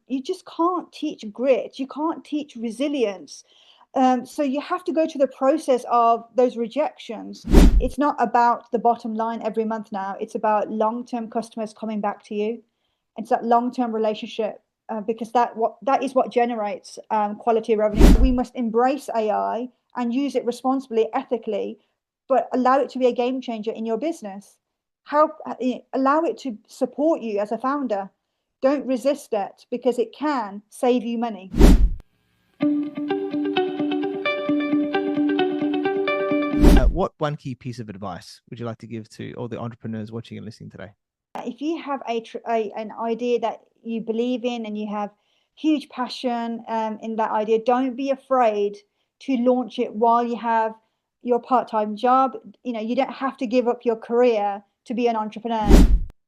you just can't teach grit. You can't teach resilience. So you have to go to the process of those rejections. It's not about the bottom line every month now. It's about long-term customers coming back to you. It's that long-term relationship, because that is what generates quality revenue. We must embrace AI and use it responsibly, ethically, but allow it to be a game changer in your business. Allow it to support you as a founder. Don't resist it, because it can save you money. What one key piece of advice would you like to give to all the entrepreneurs watching and listening today? If you have an idea that you believe in and you have huge passion in that idea, don't be afraid to launch it while you have your part-time job. You don't have to give up your career to be an entrepreneur.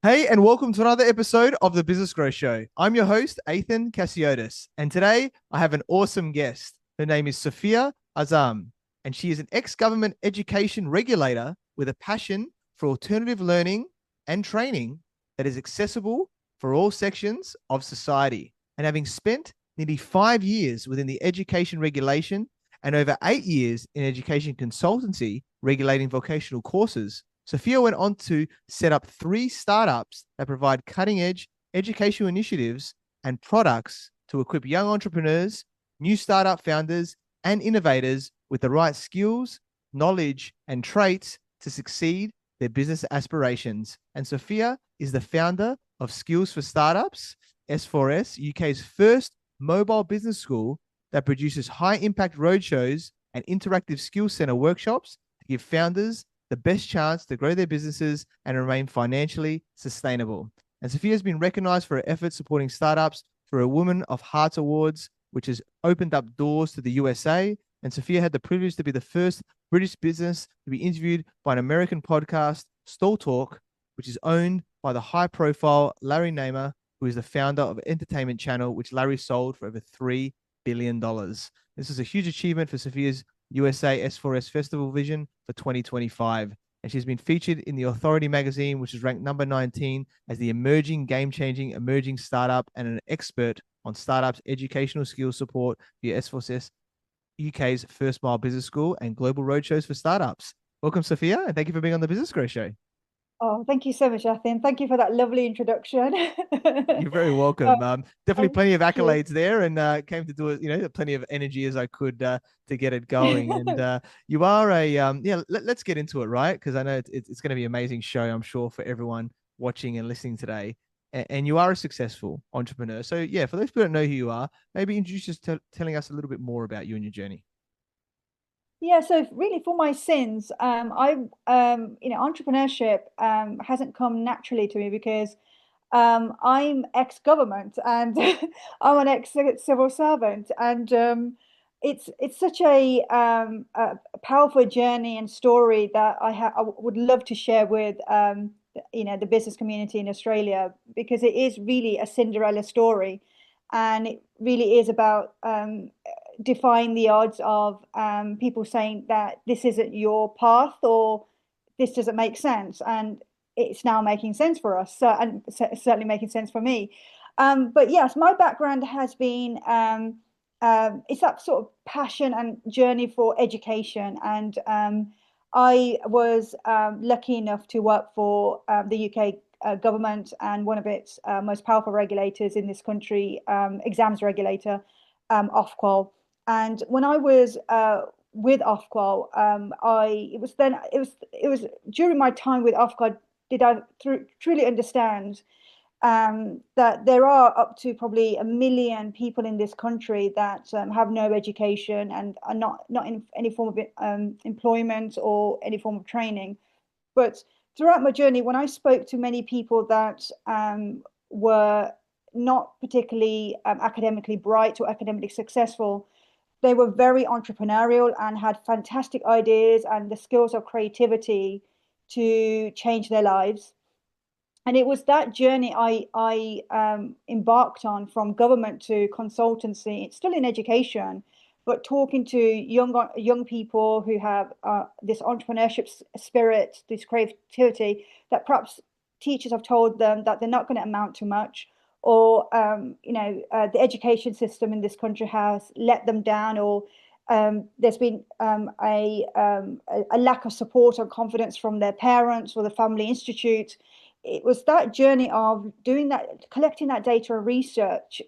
Hey, and welcome to another episode of the Business Growth Show. I'm your host, Athin Cassiotis, and today I have an awesome guest. Her name is Sofia Azam, and she is an ex-government education regulator with a passion for alternative learning and training that is accessible for all sections of society. And having spent nearly 5 years within the education regulation and over 8 years in education consultancy regulating vocational courses, Sofia went on to set up 3 startups that provide cutting-edge educational initiatives and products to equip young entrepreneurs, new startup founders, and innovators with the right skills, knowledge, and traits to succeed their business aspirations. And Sofia is the founder of Skills for Startups, S4S, UK's first mobile business school that produces high-impact roadshows and interactive skills center workshops to give founders the best chance to grow their businesses and remain financially sustainable. And Sofia has been recognized for her efforts supporting startups through a Women of Hearts Awards, which has opened up doors to the USA. And Sofia had the privilege to be the first British business to be interviewed by an American podcast, Stall Talk, which is owned by the high-profile Larry Namer, who is the founder of Entertainment Channel, which Larry sold for over $3 billion. This is a huge achievement for Sofia's USA S4S Festival Vision for 2025. And she's been featured in the Authority magazine, which is ranked number 19 as the emerging, game-changing, emerging startup and an expert on startups' educational skills support via S4S UK's first mile business school and global roadshows for startups. Welcome, Sofia, and thank you for being on the Business Growth Show. Oh, thank you so much, Athin. Thank you for that lovely introduction. You're very welcome. Definitely plenty of Thank you. accolades there, and came to do it, plenty of energy as I could to get it going. And you are let's get into it, right? Because I know it's going to be an amazing show, I'm sure, for everyone watching and listening today. And you are a successful entrepreneur. So yeah, for those people that don't know who you are, maybe introduce us telling us a little bit more about you and your journey. Yeah, so really for my sins, entrepreneurship hasn't come naturally to me, because I'm ex-government and I'm an ex-civil servant, and it's such a powerful journey and story that I would love to share with the business community in Australia, because it is really a Cinderella story, and it really is about defying the odds of people saying that this isn't your path or this doesn't make sense, and it's now making sense for us, and certainly making sense for me. But yes, my background has been it's that sort of passion and journey for education, and I was lucky enough to work for the UK government and one of its most powerful regulators in this country, exams regulator, Ofqual. And when I was with Ofqual, it was during my time with Ofqual did I truly understand that there are up to probably 1 million people in this country that have no education and are not in any form of employment or any form of training. But throughout my journey, when I spoke to many people that were not particularly academically bright or academically successful, they were very entrepreneurial and had fantastic ideas and the skills of creativity to change their lives. And it was that journey I embarked on, from government to consultancy. It's still in education, but talking to young people who have this entrepreneurship spirit, this creativity that perhaps teachers have told them that they're not going to amount to much, or the education system in this country has let them down, or there's been a lack of support or confidence from their parents or the family institute. It was that journey of doing that, collecting that data and research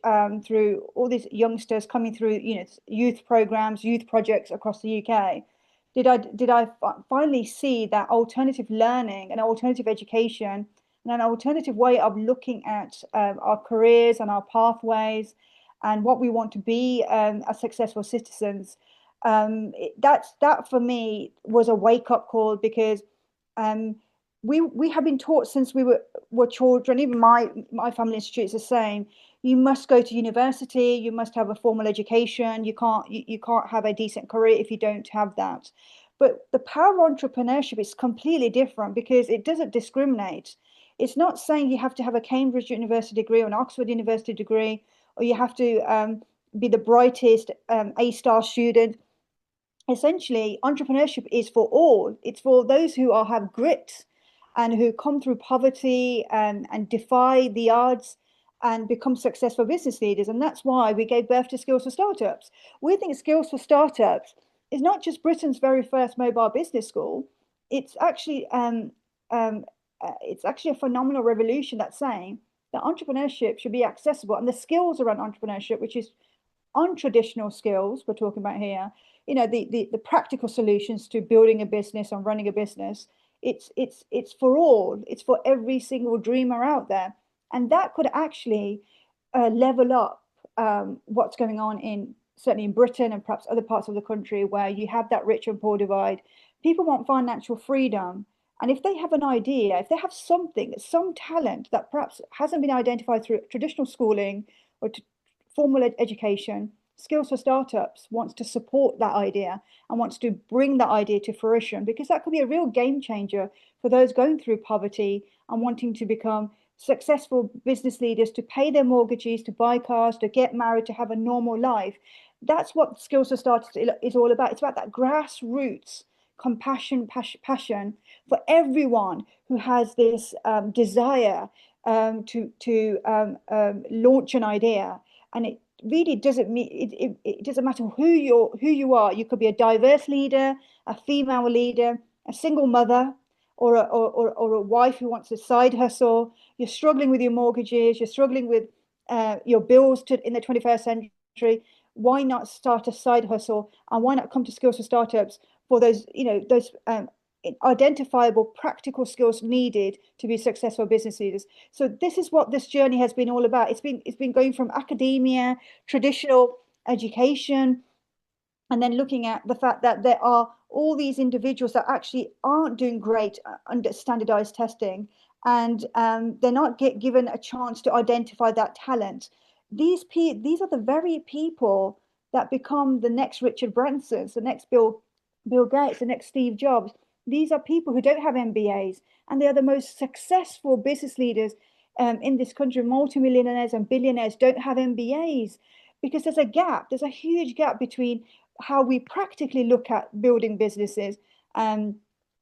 through all these youngsters coming through, youth programs, youth projects across the UK. Did I finally see that alternative learning and alternative education and an alternative way of looking at our careers and our pathways and what we want to be as successful citizens. That for me was a wake up call, because um, we have been taught since we were children. Even my family institute is the same. You must go to university. You must have a formal education. You can't have a decent career if you don't have that. But the power of entrepreneurship is completely different, because it doesn't discriminate. It's not saying you have to have a Cambridge University degree or an Oxford University degree, or you have to be the brightest A-star student. Essentially, entrepreneurship is for all. It's for those who have grit and who come through poverty and defy the odds and become successful business leaders. And that's why we gave birth to Skills for Startups. We think Skills for Startups is not just Britain's very first mobile business school. It's actually a phenomenal revolution that's saying that entrepreneurship should be accessible, and the skills around entrepreneurship, which is untraditional skills we're talking about here, the practical solutions to building a business and running a business. It's for all. It's for every single dreamer out there, and that could actually level up what's going on certainly in Britain and perhaps other parts of the country where you have that rich and poor divide. People want financial freedom, and if they have an idea, if they have something, some talent that perhaps hasn't been identified through traditional schooling or formal education, Skills for Startups wants to support that idea and wants to bring that idea to fruition, because that could be a real game changer for those going through poverty and wanting to become successful business leaders, to pay their mortgages, to buy cars, to get married, to have a normal life. That's what Skills for Startups is all about. It's about that grassroots compassion, passion for everyone who has this desire to launch an idea. And it really doesn't mean it doesn't matter who you are. You could be a diverse leader, a female leader, a single mother, or a wife who wants a side hustle. You're struggling with your mortgages. You're struggling with your bills in the 21st century. Why not start a side hustle, and why not come to Skills for Startups for those identifiable practical skills needed to be successful business leaders? So this is what this journey has been all about. It's been going from academia, traditional education, and then looking at the fact that there are all these individuals that actually aren't doing great under standardized testing, and they're not given a chance to identify that talent. These are the very people that become the next Richard Bransons, the next Bill Gates, the next Steve Jobs. These are people who don't have MBAs, and they are the most successful business leaders in this country. Multimillionaires and billionaires don't have MBAs, because there's a gap. There's a huge gap between how we practically look at building businesses,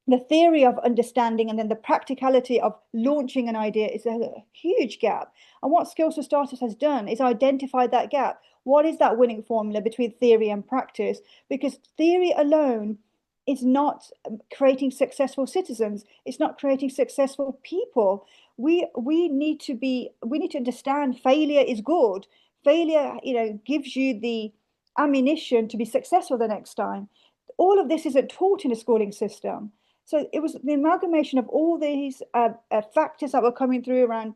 the theory of understanding, and then the practicality of launching an idea is a huge gap. And what Skills for Startups has done is identify that gap. What is that winning formula between theory and practice? Because theory alone is not creating successful citizens. It's not creating successful people. We need to understand failure is good. Failure, gives you the ammunition to be successful the next time. All of this isn't taught in a schooling system. So it was the amalgamation of all these factors that were coming through around,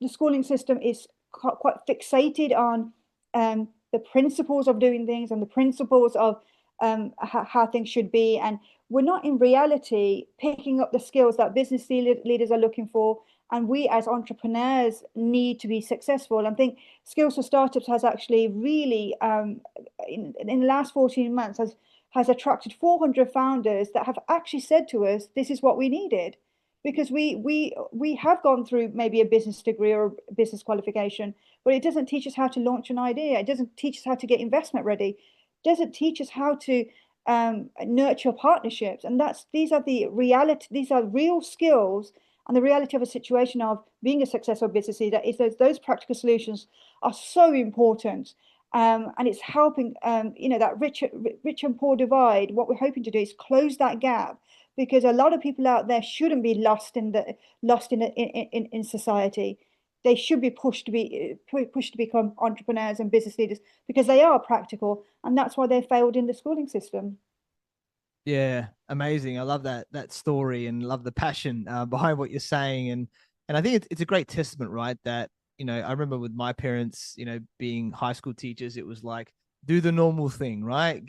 the schooling system is quite fixated on the principles of doing things and the principles of how things should be. And we're not in reality picking up the skills that business leaders are looking for, and we as entrepreneurs need to be successful. I think Skills for Startups has actually really, in the last 14 months, has attracted 400 founders that have actually said to us, this is what we needed. Because we have gone through maybe a business degree or a business qualification, but it doesn't teach us how to launch an idea. It doesn't teach us how to get investment ready. It doesn't teach us how to nurture partnerships. And these are the reality. These are real skills, And the reality of a situation of being a successful business leader is those practical solutions are so important. And it's helping, that rich and poor divide. What we're hoping to do is close that gap, because a lot of people out there shouldn't be lost in society. They should be pushed to become entrepreneurs and business leaders because they are practical, and that's why they failed in the schooling system. Yeah, amazing. I love that story and love the passion behind what you're saying. And I think it's a great testament, right? That, I remember with my parents, being high school teachers, it was like do the normal thing, right?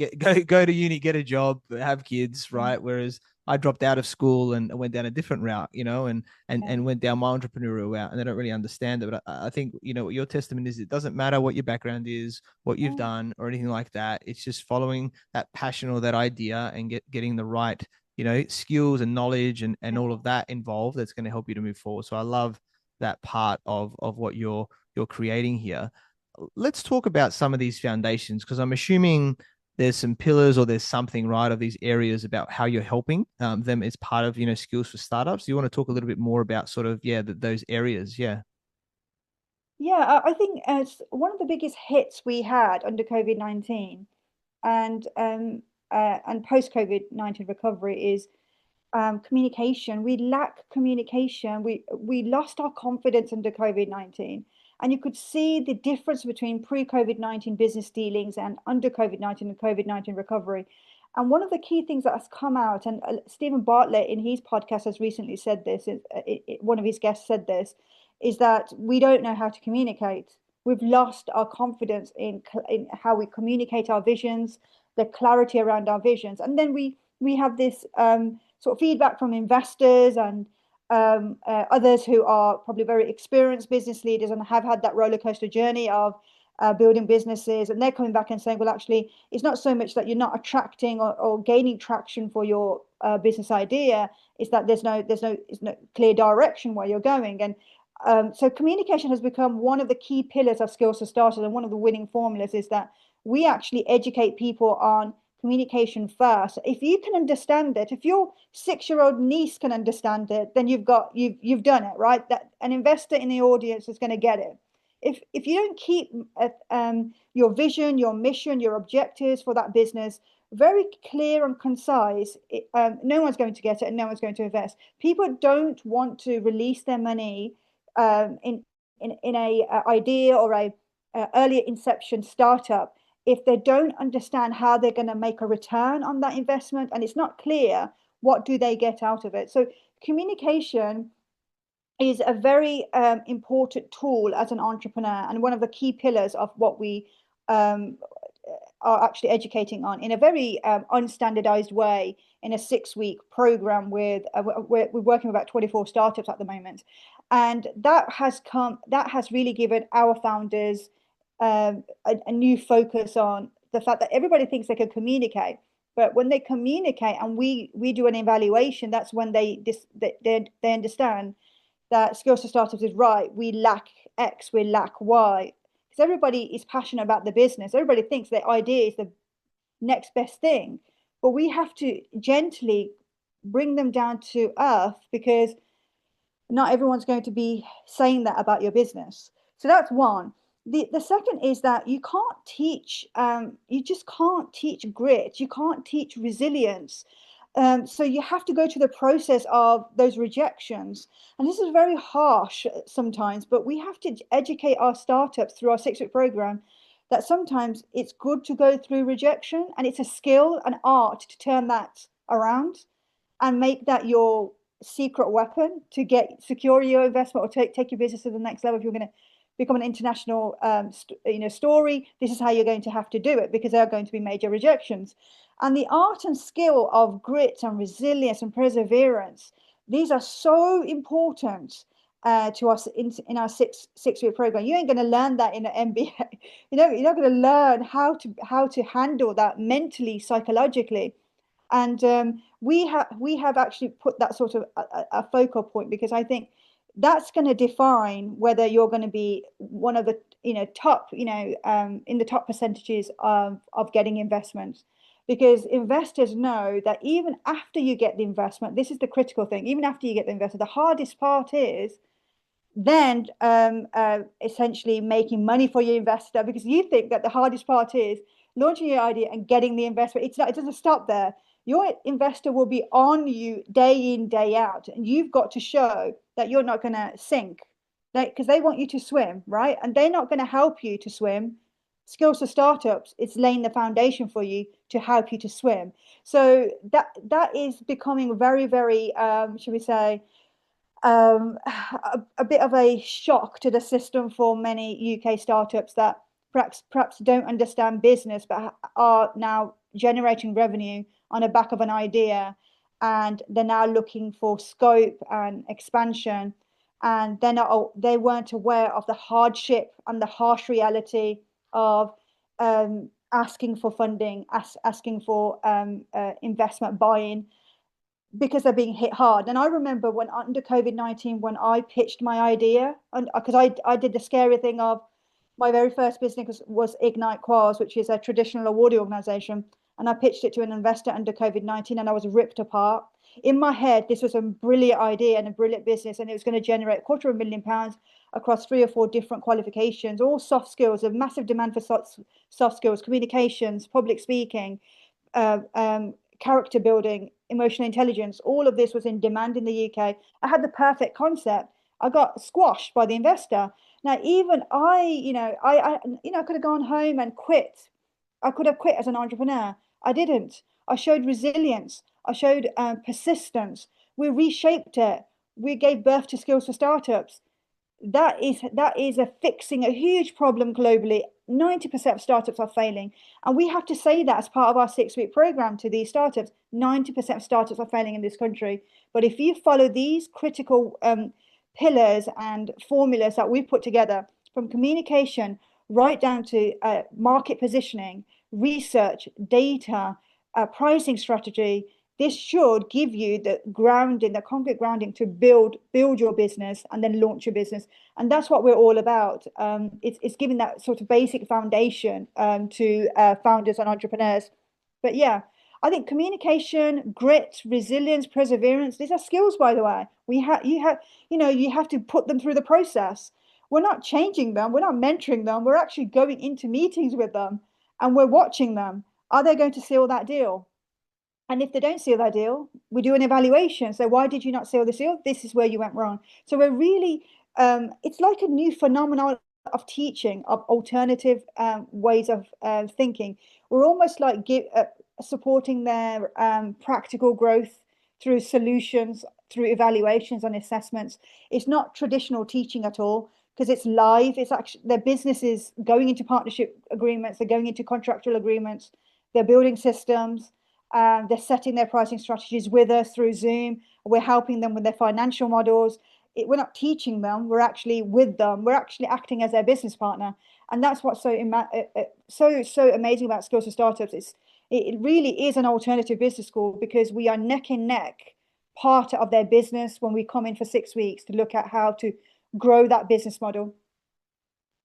Go to uni, get a job, have kids, Yeah, right? Whereas I dropped out of school and went down a different route, and yeah, went down my entrepreneurial route, and they don't really understand it. But I think, what your testament is, it doesn't matter what your background is, what you've yeah, done, or anything like that. It's just following that passion or that idea and getting the right, skills and knowledge and yeah. all of that involved. That's going to help you to move forward. So I love that part of what you're creating here. Let's talk about some of these foundations, because I'm assuming there's some pillars or there's something, right, of these areas about how you're helping them as part of, skills for startups. Do you want to talk a little bit more about sort of, yeah, those areas? Yeah. Yeah, I think as one of the biggest hits we had under COVID-19 and post COVID-19 recovery is communication. We lack communication. We lost our confidence under COVID-19. And you could see the difference between pre-COVID-19 business dealings and under COVID-19 and COVID-19 recovery. And one of the key things that has come out, and Stephen Bartlett in his podcast has recently said this, one of his guests said this, is that we don't know how to communicate. We've lost our confidence in how we communicate our visions, the clarity around our visions. And then we have this sort of feedback from investors and others who are probably very experienced business leaders and have had that roller coaster journey of building businesses, and they're coming back and saying, well, actually, it's not so much that you're not attracting or gaining traction for your business idea; it's that there's no clear direction where you're going. And so communication has become one of the key pillars of skills for starters, and one of the winning formulas is that we actually educate people on communication first. If you can understand it, if your 6-year-old niece can understand it, then you've done it, right? That an investor in the audience is going to get it. If you don't keep your vision, your mission, your objectives for that business very clear and concise, no one's going to get it and no one's going to invest. People don't want to release their money in a idea or a earlier inception startup if they don't understand how they're going to make a return on that investment and it's not clear what do they get out of it. So communication is a very important tool as an entrepreneur and one of the key pillars of what we um, are actually educating on in a very unstandardized way in a 6-week program with we're working with about 24 startups at the moment, and that has really given our founders a new focus on the fact that everybody thinks they can communicate, but when they communicate and we do an evaluation, that's when they understand that skills for startups is right. We lack X, we lack Y, because everybody is passionate about the business. Everybody thinks their idea is the next best thing, but we have to gently bring them down to earth because not everyone's going to be saying that about your business. So that's one. The second is that you just can't teach grit, you can't teach resilience. So you have to go through the process of those rejections. And this is very harsh sometimes, but we have to educate our startups through our 6-week program that sometimes it's good to go through rejection, and it's a skill, an art to turn that around and make that your secret weapon to secure your investment or take your business to the next level. If you're going to become an international story, this is how you're going to have to do it, because there are going to be major rejections. And the art and skill of grit and resilience and perseverance, these are so important to us in our 6-week program. You ain't going to learn that in an MBA. You're not going to learn how to handle that mentally, psychologically. And we have actually put that sort of a focal point, because I think that's going to define whether you're going to be one of the top in the top percentages of getting investments. because investors know that even after you get the investment, this is the critical thing, even after you get the investment, the hardest part is then essentially making money for your investor, because you think that the hardest part is launching your idea and getting the investment. It's not, it doesn't stop there. Your investor will be on you day in, day out, and you've got to show that you're not going to sink, because they want you to swim, right? And they're not going to help you to swim. Skills for Startups, it's laying the foundation for you to help you to swim. So that is becoming very, very, should we say, a bit of a shock to the system for many UK startups that perhaps don't understand business, but are now generating revenue on the back of an idea, and they're now looking for scope and expansion, and they weren't aware of the hardship and the harsh reality of asking for funding, asking for investment buy-in, because they're being hit hard. And I remember when under COVID-19, when I pitched my idea, and because I did the scary thing of my very first business was Ignite Quals, which is a traditional awarding organization. And I pitched it to an investor under COVID-19, and I was ripped apart. In my head, this was a brilliant idea and a brilliant business, and it was going to generate £250,000 across 3 or 4 different qualifications, all soft skills, a massive demand for soft skills, communications, public speaking, uh, um, character building, emotional intelligence. All of this was in demand in the UK. I had the perfect concept. I got squashed by the investor. Now, even I could have gone home and quit. I could have quit as an entrepreneur. I didn't. I showed resilience. I showed persistence. We reshaped it. We gave birth to Skills for Startups. That is a fixing a huge problem globally. 90% of startups are failing, and we have to say that as part of our 6-week program to these startups. 90% of startups are failing in this country, but if you follow these critical pillars and formulas that we've put together, from communication right down to market positioning, research, data, pricing strategy, this should give you the grounding, the concrete grounding to build your business and then launch your business. And that's what we're all about. It's giving that sort of basic foundation to founders and entrepreneurs. But yeah, I think communication, grit, resilience, perseverance, these are skills, by the way. You have to put them through the process. We're not changing them, we're not mentoring them, we're actually going into meetings with them, and we're watching them. Are they going to seal that deal? And if they don't seal that deal, we do an evaluation. So why did you not seal the deal? This is where you went wrong. So we're really, it's like a new phenomenon of teaching, of alternative ways of thinking. We're almost like supporting their practical growth through solutions, through evaluations and assessments. It's not traditional teaching at all, because it's live. It's actually their business is going into partnership agreements. They're going into contractual agreements. They're building systems. They're setting their pricing strategies with us through Zoom. We're helping them with their financial models. We're not teaching them. We're actually with them. We're actually acting as their business partner. And that's what's so amazing about Skills for Startups. It really is an alternative business school, because we are neck and neck part of their business when we come in for 6 weeks to look at how to grow that business model.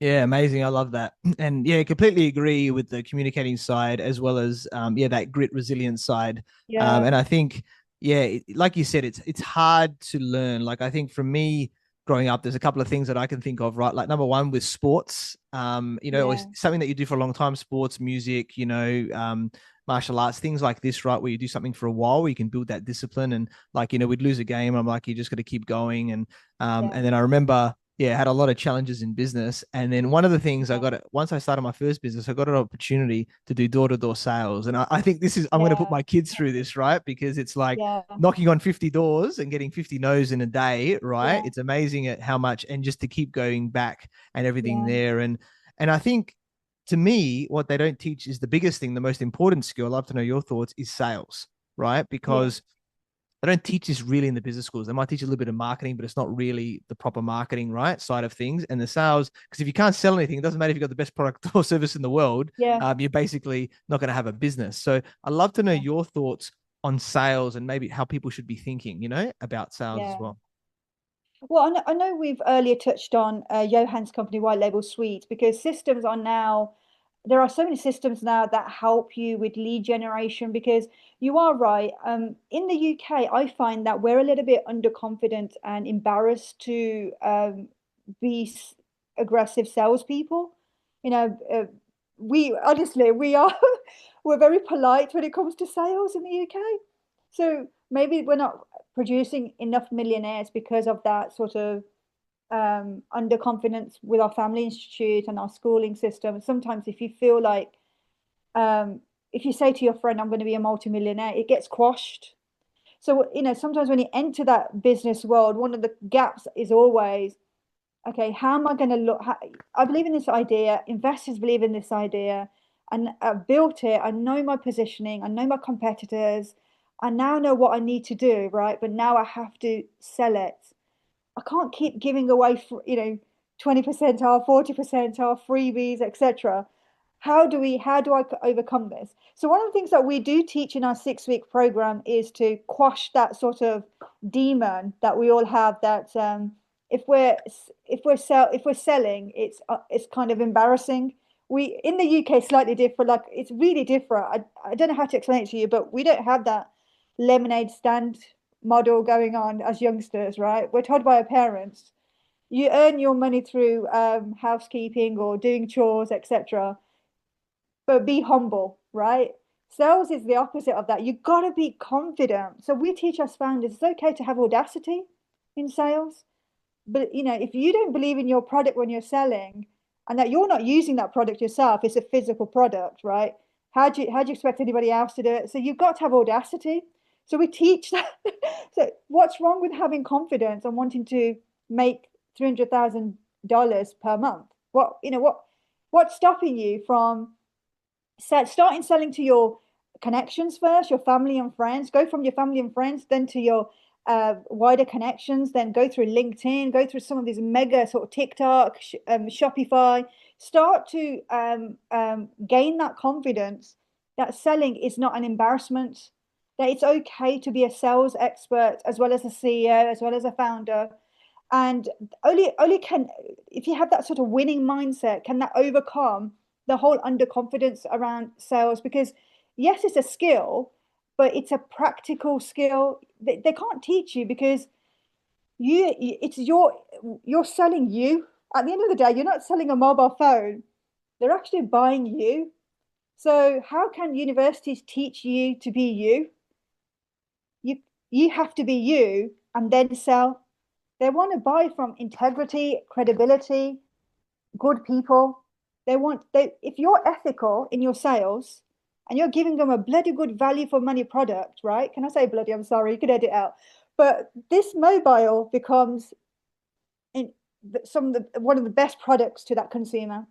Yeah, amazing. I love that. And yeah, completely agree with the communicating side as well as yeah, that grit resilience side. Yeah, And I think, yeah, like you said, it's hard to learn. Like I think for me growing up, there's a couple of things that I can think of, right? Like number one with sports, yeah, it's something that you do for a long time, sports, music, martial arts, things like this, right? Where you do something for a while, where you can build that discipline. And like, we'd lose a game. I'm like, you just got to keep going. yeah, And then I remember yeah, had a lot of challenges in business. And then one of the things I yeah, got, once I started my first business, I got an opportunity to do door-to-door sales. And I think I'm going to put yeah, my kids through this, right? Because it's like yeah, knocking on 50 doors and getting 50 no's in a day, right? yeah, It's amazing at how much, and just to keep going back and everything yeah, there. And I think to me, what they don't teach is the biggest thing, the most important skill. I'd love to know your thoughts, is sales, right? yeah, Because they don't teach this really in the business schools. They might teach a little bit of marketing, but it's not really the proper marketing, right, side of things. And the sales, because if you can't sell anything, it doesn't matter if you've got the best product or service in the world. yeah, You're basically not going to have a business. So I'd love to know yeah, your thoughts on sales and maybe how people should be thinking, about sales as yeah. well. Well, I know we've earlier touched on Johann's company, White Label Suite, because systems are now there are so many systems now that help you with lead generation, because you are right. In the UK, I find that we're a little bit underconfident and embarrassed to be aggressive salespeople. You know, we honestly we are we're very polite when it comes to sales in the UK. So maybe we're not producing enough millionaires because of that sort of underconfidence with our family institute and our schooling system. Sometimes if you feel like, if you say to your friend, I'm going to be a multimillionaire, it gets quashed. So, sometimes when you enter that business world, one of the gaps is always, okay, how am I going to look? I believe in this idea, investors believe in this idea, and I've built it. I know my positioning, I know my competitors, I now know what I need to do, right? But now I have to sell it. I can't keep giving away, 20% off, 40% off, freebies, etc. How do I overcome this? So one of the things that we do teach in our 6-week program is to quash that sort of demon that we all have, that if we're selling, it's kind of embarrassing. We in the UK slightly different, like it's really different. I don't know how to explain it to you, but we don't have that lemonade stand model going on as youngsters, right? We're told by our parents, you earn your money through housekeeping or doing chores, etc. But be humble, right? Sales is the opposite of that. You got to be confident. So we teach us founders it's okay to have audacity in sales, but if you don't believe in your product when you're selling, and that you're not using that product yourself, it's a physical product, right? How do you expect anybody else to do it? So you've got to have audacity. So we teach that. So what's wrong with having confidence and wanting to make $300,000 per month? What's stopping you from starting selling to your connections first, your family and friends? Go from your family and friends, then to your wider connections, then go through LinkedIn, go through some of these mega sort of TikTok, Shopify. Start to gain that confidence that selling is not an embarrassment, that it's okay to be a sales expert as well as a CEO, as well as a founder. And only can, if you have that sort of winning mindset, can that overcome the whole underconfidence around sales. Because yes, it's a skill, but it's a practical skill. They can't teach you, because you're selling you. At the end of the day, you're not selling a mobile phone. They're actually buying you. So how can universities teach you to be you? You have to be you and then sell. They want to buy from integrity, credibility, good people. If you're ethical in your sales and you're giving them a bloody good value for money product, right? Can I say bloody? I'm sorry, you can edit out. But this mobile becomes in one of the best products to that consumer.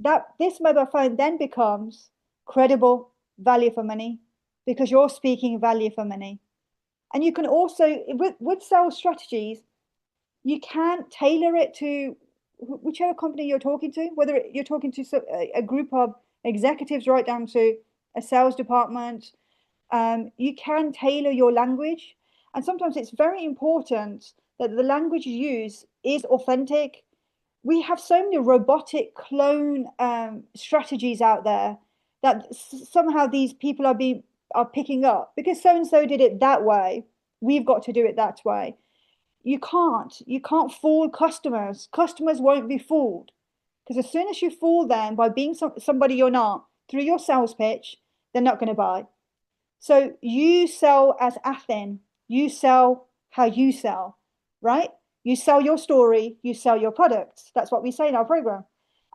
That this mobile phone then becomes credible value for money, because you're speaking value for money. And you can also, with sales strategies, you can tailor it to whichever company you're talking to, whether you're talking to a group of executives right down to a sales department. You can tailor your language. And sometimes it's very important that the language you use is authentic. We have so many robotic clone strategies out there that somehow these people are picking up, because so and so did it that way, we've got to do it that way. You can't fool customers. Customers won't be fooled, because as soon as you fool them by being somebody you're not through your sales pitch, they're not going to buy. So you sell as Athin. You sell how you sell, right? You sell your story, you sell your products. That's what we say in our program.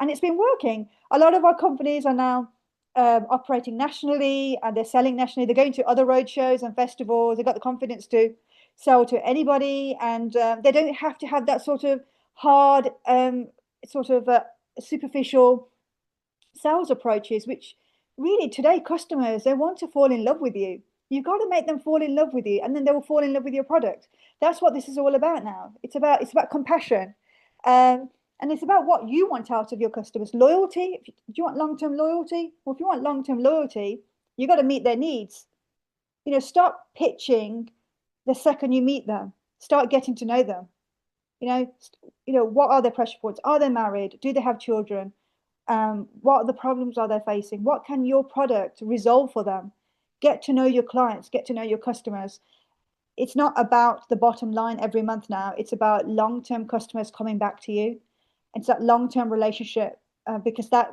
And it's been working. A lot of our companies are now operating nationally, and they're selling nationally. They're going to other roadshows and festivals. They've got the confidence to sell to anybody, and they don't have to have that sort of hard, superficial sales approaches, which really today customers, they want to fall in love with you. You've got to make them fall in love with you, and then they will fall in love with your product. That's what this is all about now. It's about compassion, and it's about what you want out of your customers. Loyalty. Do you want long-term loyalty? Well, if you want long-term loyalty, you got to meet their needs. Stop pitching the second you meet them. Start getting to know them. What are their pressure points? Are they married? Do they have children? What are the problems are they facing? What can your product resolve for them? Get to know your clients, get to know your customers. It's not about the bottom line every month now. It's about long-term customers coming back to you. It's that long-term relationship, because that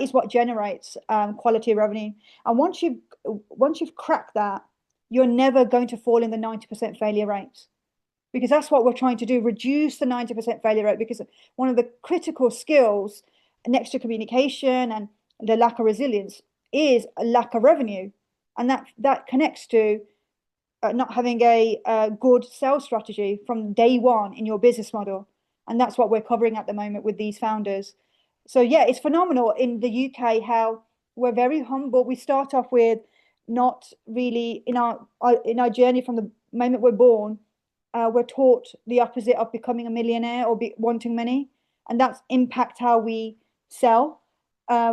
is what generates quality revenue. And once you've cracked that, you're never going to fall in the 90% failure rates, because that's what we're trying to do, reduce the 90% failure rate, because one of the critical skills next to communication and the lack of resilience is a lack of revenue. And that connects to not having a good sales strategy from day one in your business model. And that's what we're covering at the moment with these founders. So yeah, it's phenomenal in the UK how we're very humble. We start off with not really in our journey from the moment we're born. We're taught the opposite of becoming a millionaire or wanting money, and that's impact how we sell.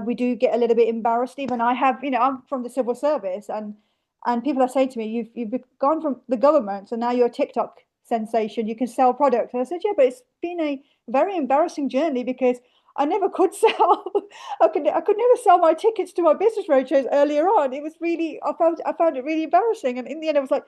We do get a little bit embarrassed. Even I have, I'm from the civil service, and people are saying to me, you've gone from the government and now you're a TikTok sensation. You can sell products. And I said, yeah, but it's been a very embarrassing journey because I never could sell. I could never sell my tickets to my business roadshows earlier on. It was really, I found it really embarrassing. And in the end, I was like,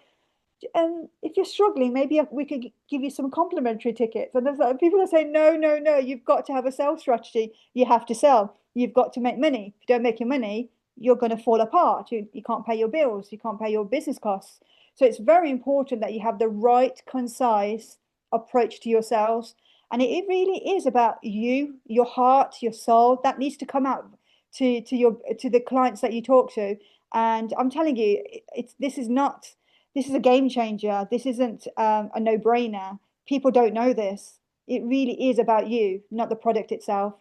if you're struggling, maybe we could give you some complimentary tickets. And there's like, people are saying, no, no, no, you've got to have a sales strategy. You have to sell. You've got to make money. If you don't make your money, you're going to fall apart. You can't pay your bills. You can't pay your business costs. So it's very important that you have the right, concise approach to your sales. And it really is about you, your heart, your soul. That needs to come out to the clients that you talk to. And I'm telling you, this is a game changer. This isn't a no-brainer. People don't know this. It really is about you, not the product itself.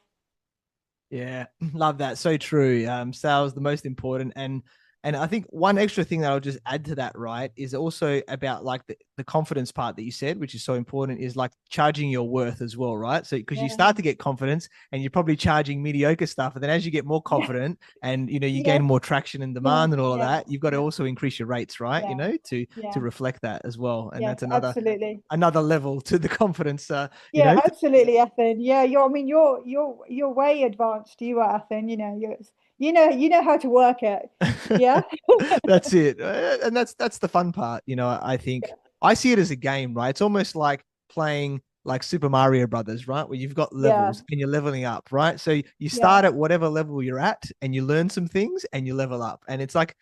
Yeah, love that. So true. Sales the most important, and I think one extra thing that I'll just add to that, right, is also about like the confidence part that you said, which is so important, is like charging your worth as well, right? So because you Yeah, start to get confidence and you're probably charging mediocre stuff, and then as you get more yeah, confident and you yeah, gain more traction and yeah, demand and all of yeah, that, you've got to yeah, also increase your rates, right? yeah, To yeah. reflect that as well. And Yes, that's absolutely. another level to the confidence, Yeah, absolutely, Athin. Yeah, you're way advanced. You are, Athin. You know how to work it. Yeah. That's it. And that's the fun part. I think I see it as a game, right? It's almost like playing like Super Mario Brothers, right? Where you've got Yeah, levels and you're leveling up, right? So you yeah, start at whatever level you're at and you learn some things and you level up. And it's like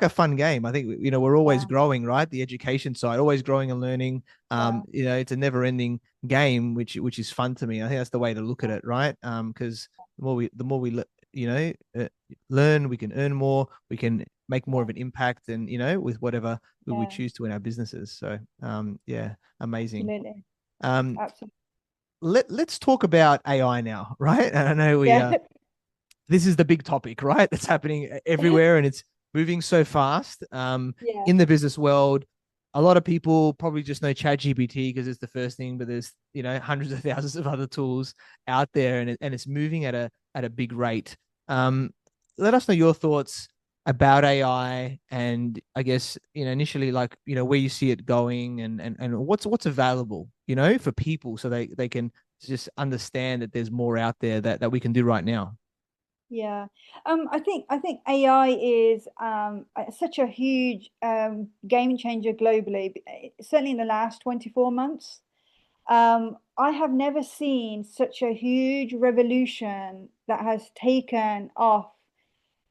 a fun game. I think we're always yeah, growing, right? The education side, always growing and learning. yeah, It's a never-ending game, which is fun to me. I think that's the way to look at yeah, it, right? Because the more we learn, we can earn more, we can make more yeah, of an impact, and with whatever we yeah, choose to in our businesses. So yeah, amazing. absolutely, um absolutely. let's talk about AI now, right? And I know we Yeah, this is the big topic, right? That's happening everywhere and it's moving so fast. yeah, In the business world, a lot of people probably just know ChatGPT because it's the first thing, but there's hundreds of thousands of other tools out there, and it's moving at a big rate. Um, Let us know your thoughts about AI, and I guess initially, like where you see it going, and what's available for people, so they can just understand that there's more out there that we can do right now. yeah. I think AI is such a huge game changer globally. Certainly in the last 24 months. I have never seen such a huge revolution that has taken off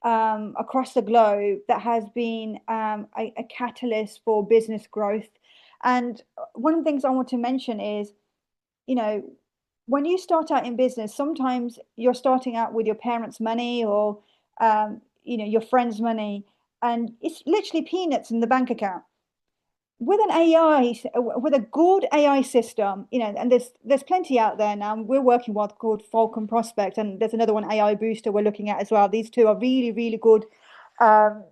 across the globe, that has been a catalyst for business growth. And one of the things I want to mention is, you know, when you start out in business, sometimes you're starting out with your parents' money or, your friends' money, and it's literally peanuts in the bank account. With an AI, with a good AI system, and there's plenty out there now. We're working with one called Falcon Prospect, and there's another one, AI Booster, we're looking at as well. These two are really, really good um,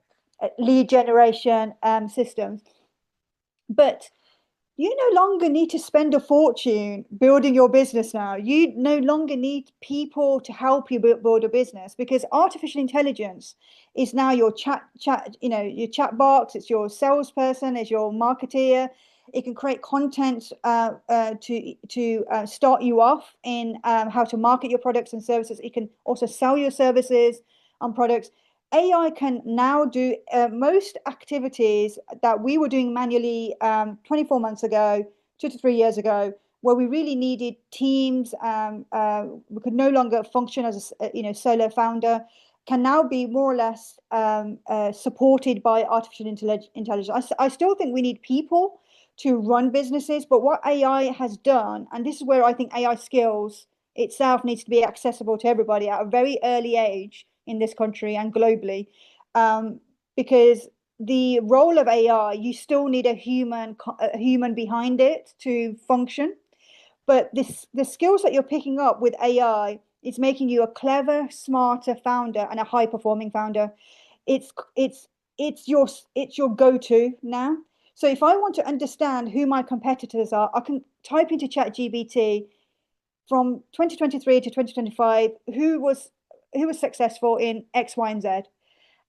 lead generation systems. But you no longer need to spend a fortune building your business now. You no longer need people to help you build a business, because artificial intelligence is now your chat, your chat box, it's your salesperson, it's your marketeer. It can create content to start you off in how to market your products and services. It can also sell your services and products. AI can now do most activities that we were doing manually 24 months ago, 2 to 3 years ago, where we really needed teams. We could no longer function as a solo founder. Can now be more or less supported by artificial intelligence. I still think we need people to run businesses, but what AI has done, and this is where I think AI skills itself needs to be accessible to everybody at a very early age in this country and globally, because the role of AI, you still need a human behind it to function. But the skills that you're picking up with AI, it's making you a clever, smarter founder and a high-performing founder. It's your go-to now. So if I want to understand who my competitors are, I can type into ChatGPT from 2023 to 2025 who was successful in X, Y, and Z,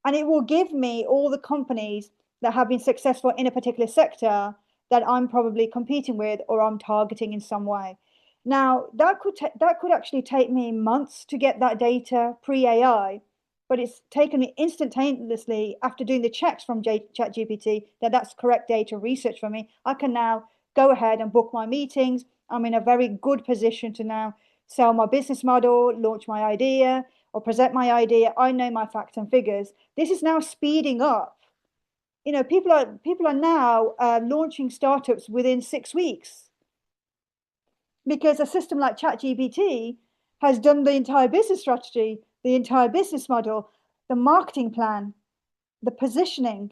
and it will give me all the companies that have been successful in a particular sector that I'm probably competing with or I'm targeting in some way. Now, that could actually take me months to get that data pre-AI, but it's taken me instantaneously after doing the checks from ChatGPT that that's correct data research for me. I can now go ahead and book my meetings. I'm in a very good position to now sell my business model, launch my idea, or present my idea. I know my facts and figures. This is now speeding up. People are now launching startups within 6 weeks because a system like ChatGPT has done the entire business strategy, the entire business model, the marketing plan, the positioning,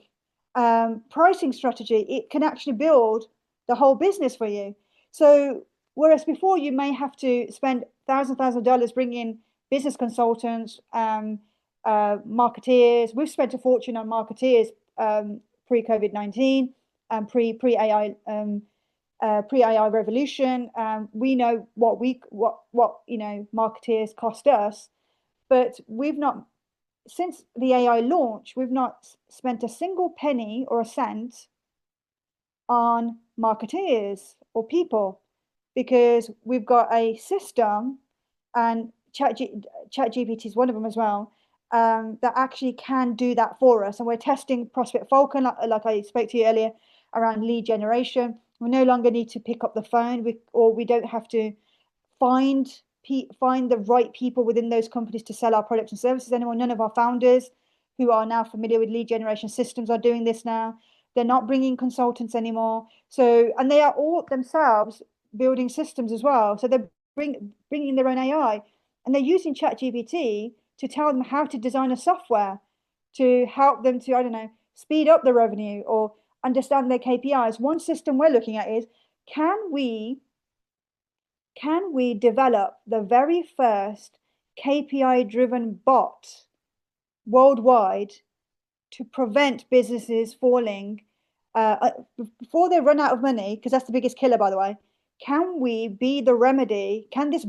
pricing strategy. It can actually build the whole business for you. So whereas before you may have to spend thousands of dollars bringing in business consultants, marketeers. We've spent a fortune on marketeers pre-COVID-19 and pre-AI pre-AI revolution. We know what marketeers cost us, but we've not, since the AI launch, we've not spent a single penny or a cent on marketeers or people, because we've got a system, and ChatGPT is one of them as well, that actually can do that for us. And we're testing Prospect Falcon, like I spoke to you earlier, around lead generation. We no longer need to pick up the phone, we don't have to find the right people within those companies to sell our products and services anymore. None of our founders who are now familiar with lead generation systems are doing this now. They're not bringing consultants anymore. So, and they are all themselves building systems as well. So they're bringing their own AI, and they're using ChatGPT to tell them how to design a software to help them to, I don't know, speed up the revenue or understand their KPIs. One system we're looking at is, can we develop the very first KPI-driven bot worldwide to prevent businesses falling before they run out of money? Because that's the biggest killer, by the way. Can we be the remedy? Can this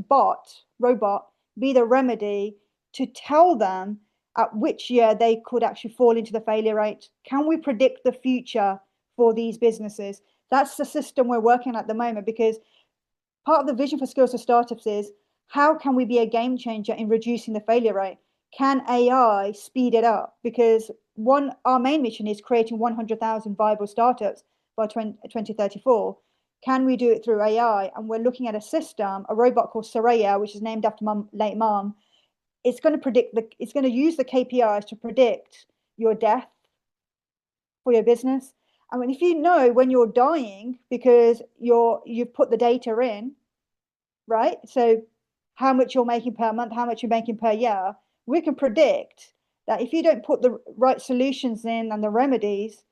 robot be the remedy to tell them at which year they could actually fall into the failure rate? Can we predict the future for these businesses? That's the system we're working at the moment, because part of the vision for Skills for Startups is, how can we be a game changer in reducing the failure rate? Can AI speed it up? Because our main mission is creating 100,000 viable startups by 2034. Can we do it through AI? And we're looking at a system, a robot called Soraya, which is named after my late mom. It's going to use the KPIs to predict your death for your business. I mean, if you know when you're dying because you've put the data in, right? So how much you're making per month, how much you're making per year, we can predict that if you don't put the right solutions in and the remedies,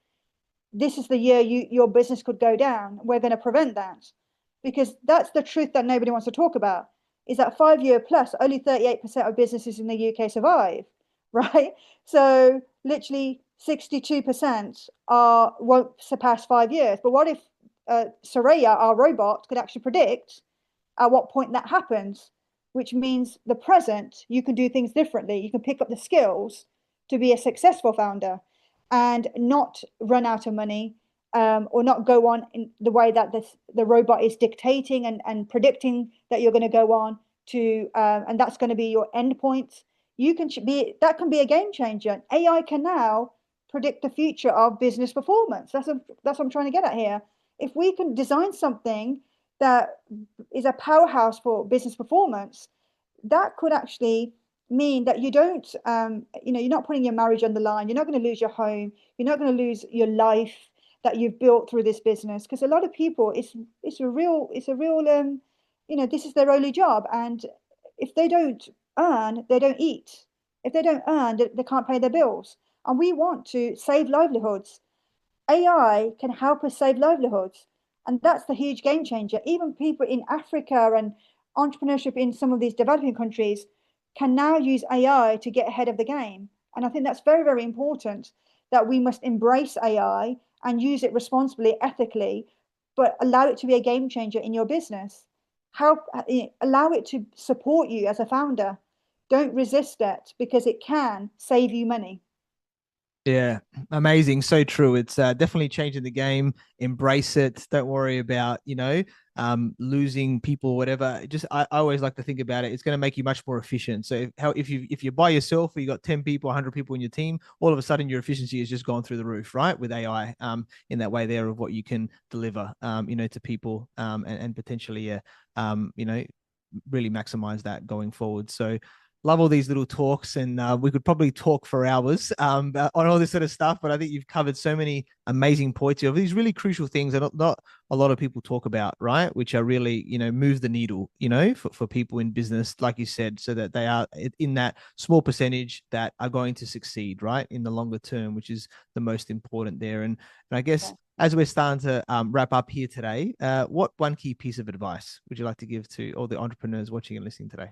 this is the year your business could go down. We're going to prevent that, because that's the truth that nobody wants to talk about, is that 5 year plus, only 38% of businesses in the UK survive, right? So literally 62% won't surpass 5 years. But what if Soraya, our robot, could actually predict at what point that happens, which means the present, you can do things differently. You can pick up the skills to be a successful founder and not run out of money or not go on in the way that the robot is dictating and predicting that you're going to go on to, and that's going to be your endpoint. You can be that can be a game changer. AI can now predict the future of business performance. That's what I'm trying to get at here. If we can design something that is a powerhouse for business performance, that could actually mean that you don't, you're not putting your marriage on the line. You're not going to lose your home. You're not going to lose your life that you've built through this business. Because a lot of people, this is their only job, and if they don't earn, they don't eat. If they don't earn, they can't pay their bills. And we want to save livelihoods. AI can help us save livelihoods. And that's the huge game changer. Even people in Africa and entrepreneurship in some of these developing countries can now use AI to get ahead of the game. And I think that's very, very important that we must embrace AI and use it responsibly, ethically, but allow it to be a game changer in your business. Allow it to support you as a founder. Don't resist it because it can save you money. Yeah, amazing. So true. It's definitely changing the game. Embrace it. Don't worry about, losing people, whatever. Just I always like to think about it. It's going to make you much more efficient. So if you're by yourself or you got 10 people, 100 people in your team, all of a sudden your efficiency has just gone through the roof, right? With AI, in that way there of what you can deliver, to people, and potentially, really maximize that going forward. So love all these little talks, and we could probably talk for hours, on all this sort of stuff. But I think you've covered so many amazing points of these really crucial things that not a lot of people talk about, right? Which are really, move the needle, for people in business, like you said, so that they are in that small percentage that are going to succeed, right, in the longer term, which is the most important there. And I guess, Yeah. as we're starting to wrap up here today, what one key piece of advice would you like to give to all the entrepreneurs watching and listening today?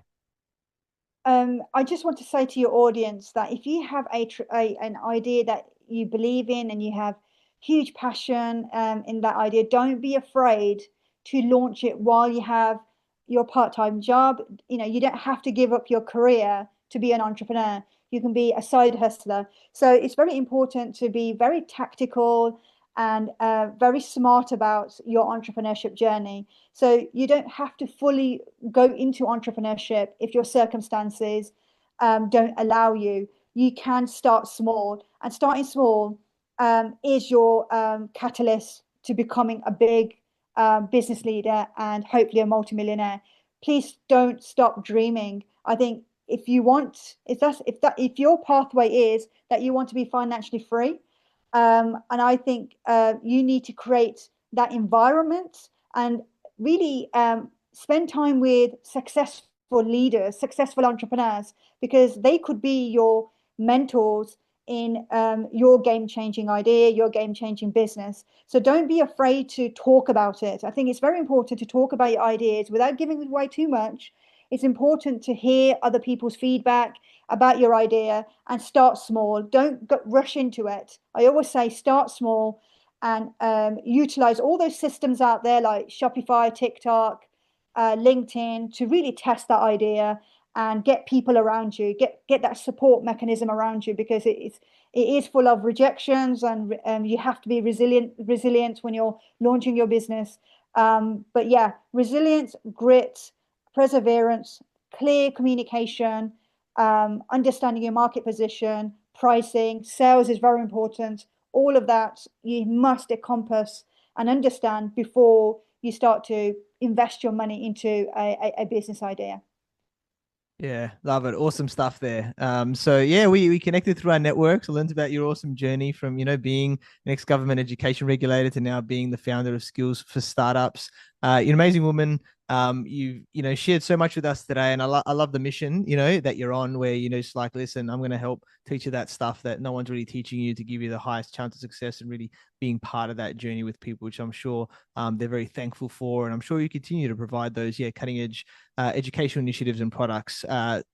I just want to say to your audience that if you have an idea that you believe in and you have huge passion in that idea, don't be afraid to launch it while you have your part-time job. You don't have to give up your career to be an entrepreneur. You can be a side hustler. So it's very important to be very tactical and very smart about your entrepreneurship journey. So you don't have to fully go into entrepreneurship if your circumstances don't allow you. You can start small, and starting small is your catalyst to becoming a big business leader and hopefully a multimillionaire. Please don't stop dreaming. I think if your pathway is that you want to be financially free, and I think you need to create that environment and really spend time with successful leaders, successful entrepreneurs, because they could be your mentors in your game changing idea, your game changing business. So don't be afraid to talk about it. I think it's very important to talk about your ideas without giving away too much. It's important to hear other people's feedback about your idea and start small. Don't rush into it. I always say start small and utilize all those systems out there like Shopify, TikTok, LinkedIn to really test that idea and get people around you, get that support mechanism around you, because it is full of rejections, and you have to be resilient when you're launching your business. But yeah, resilience, grit, perseverance, clear communication, understanding your market position, pricing, sales is very important. All of that you must encompass and understand before you start to invest your money into a business idea. Yeah, love it. Awesome stuff there. So yeah, we connected through our networks. I learned about your awesome journey from, being an ex-government education regulator to now being the founder of Skills for Startups. You're an amazing woman. You've, shared so much with us today, and I love the mission, that you're on, where, it's like, listen, I'm going to help teach you that stuff that no one's really teaching you, to give you the highest chance of success and really being part of that journey with people, which I'm sure they're very thankful for. And I'm sure you continue to provide those, cutting edge educational initiatives and products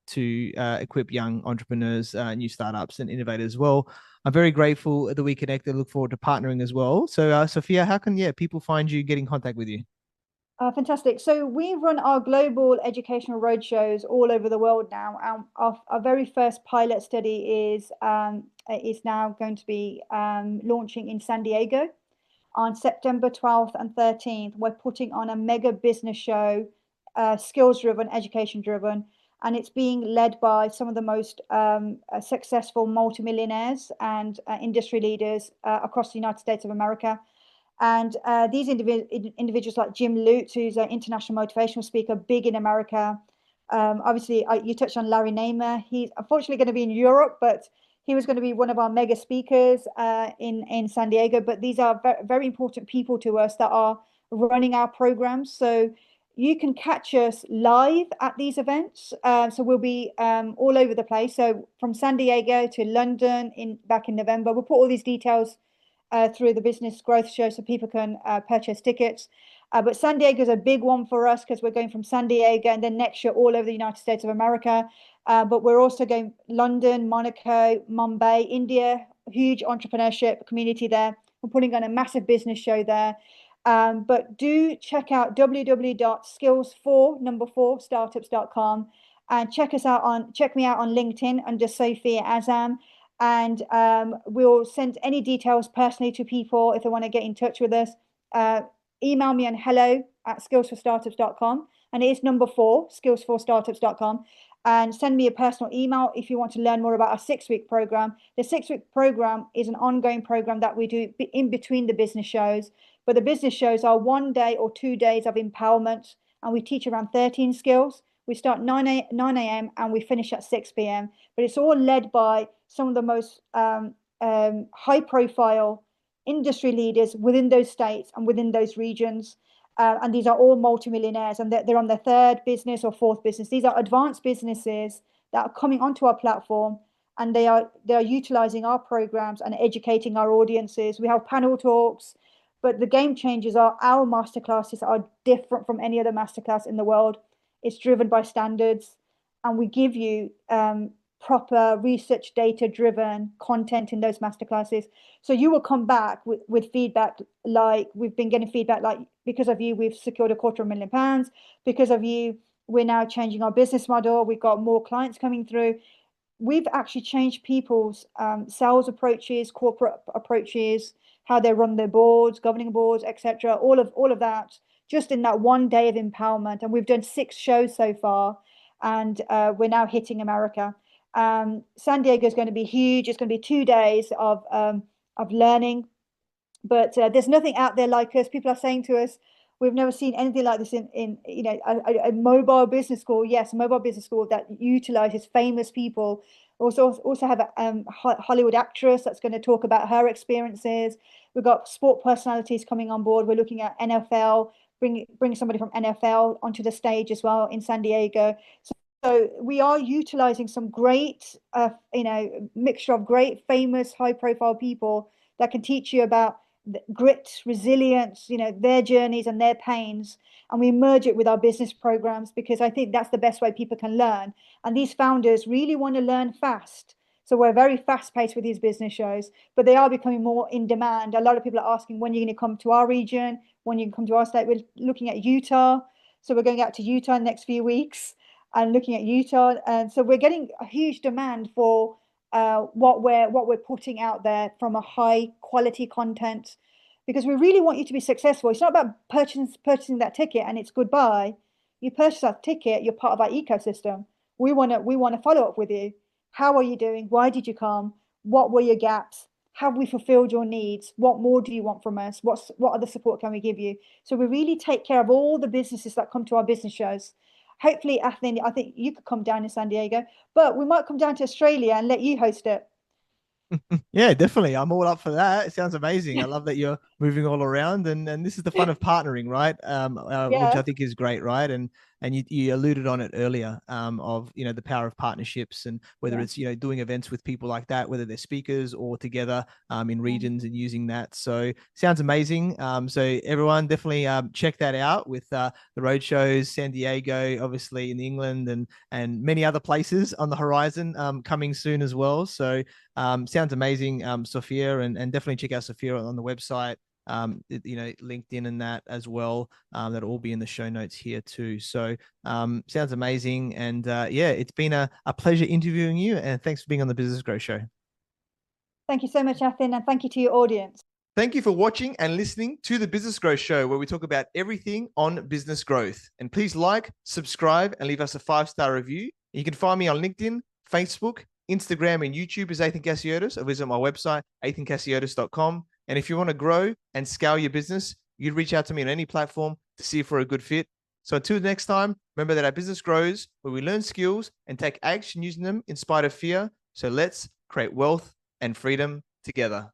to equip young entrepreneurs, new startups, and innovators as well. I'm very grateful that we connected. Look forward to partnering as well. So, Sophia, how can people find you, get in contact with you? Fantastic. So we run our global educational roadshows all over the world now. Our very first pilot study is now going to be launching in San Diego. on September 12th and 13th. We're putting on a mega business show, skills driven, education driven, and it's being led by some of the most successful multimillionaires and industry leaders across the United States of America. And these individuals like Jim Lutz, who's an international motivational speaker, big in America. Obviously, you touched on Larry Namer. He's unfortunately going to be in Europe, but he was going to be one of our mega speakers in San Diego. But these are very important people to us that are running our programs. So you can catch us live at these events. So we'll be all over the place. So from San Diego to London back in November. We'll put all these details through the business growth show so people can purchase tickets. But San Diego is a big one for us because we're going from San Diego and then next year all over the United States of America. But we're also going London, Monaco, Mumbai, India, huge entrepreneurship community there. We're putting on a massive business show there. But do check out www.skills4startups.com and check me out on LinkedIn under Sofia Azam. And we'll send any details personally to people if they want to get in touch with us. Email me on hello@skillsforstartups.com, and it is number 4, skillsforstartups.com, and send me a personal email if you want to learn more about our 6-week program. The 6-week program is an ongoing program that we do in between the business shows, but the business shows are 1 day or 2 days of empowerment, and we teach around 13 skills. We start 9 a.m. and we finish at 6 p.m. But it's all led by some of the most high profile industry leaders within those states and within those regions. And these are all multimillionaires, and they're on their 3rd business or 4th business. These are advanced businesses that are coming onto our platform, and they are utilizing our programs and educating our audiences. We have panel talks, but the game changers are our masterclasses are different from any other masterclass in the world. It's driven by standards, and we give you proper research data driven content in those masterclasses. So you will come back with feedback like we've been getting feedback like, because of you, we've secured £250,000. Because of you, we're now changing our business model. We've got more clients coming through. We've actually changed people's sales approaches, corporate approaches, how they run their boards, governing boards, etc. All of that just in that 1 day of empowerment. And we've done 6 shows so far, and we're now hitting America. San Diego is going to be huge. It's going to be 2 days of learning, but there's nothing out there like us. People are saying to us, we've never seen anything like this in a mobile business school. Yes, a mobile business school that utilizes famous people. Also have a Hollywood actress that's going to talk about her experiences. We've got sport personalities coming on board. We're looking at NFL, bring somebody from NFL onto the stage as well in San Diego. So we are utilizing some great, mixture of great, famous, high-profile people that can teach you about grit, resilience, their journeys and their pains, and we merge it with our business programs because I think that's the best way people can learn. And these founders really want to learn fast. So we're very fast-paced with these business shows, but they are becoming more in demand. A lot of people are asking when you're going to come to our region, when you can come to our state. We're looking at Utah. So we're going out to Utah in the next few weeks and looking at Utah. And so we're getting a huge demand for what we're putting out there from a high quality content, because we really want you to be successful. It's not about purchasing that ticket and it's goodbye. You purchase that ticket, you're part of our ecosystem. We want to follow up with you. How are you doing? Why did you come? What were your gaps? Have we fulfilled your needs? What more do you want from us? What other support can we give you? So we really take care of all the businesses that come to our business shows. Hopefully, Athin, I think you could come down to San Diego, but we might come down to Australia and let you host it. Yeah, definitely. I'm all up for that. It sounds amazing. I love that you're moving all around, and this is the fun of partnering, right? Which Yeah, I think is great, right? And you alluded on it earlier, of the power of partnerships, and whether yeah, it's doing events with people like that, whether they're speakers or together in yeah. regions and using that. So sounds amazing. So everyone definitely check that out with the road shows, San Diego, obviously in England, and many other places on the horizon coming soon as well. So sounds amazing, Sophia, and definitely check out Sophia on the website, LinkedIn and that as well. That'll all be in the show notes here too. So sounds amazing. And yeah, it's been a pleasure interviewing you, and thanks for being on the Business Growth Show. Thank you so much, Athin, and thank you to your audience. Thank you for watching and listening to the Business Growth Show, where we talk about everything on business growth. And please like, subscribe, and leave us a 5-star review. You can find me on LinkedIn, Facebook, Instagram, and YouTube as Athin Cassiotis, or visit my website, athincassiotis.com. And if you want to grow and scale your business, you can reach out to me on any platform to see if we're a good fit. So until next time, remember that our business grows where we learn skills and take action using them in spite of fear. So let's create wealth and freedom together.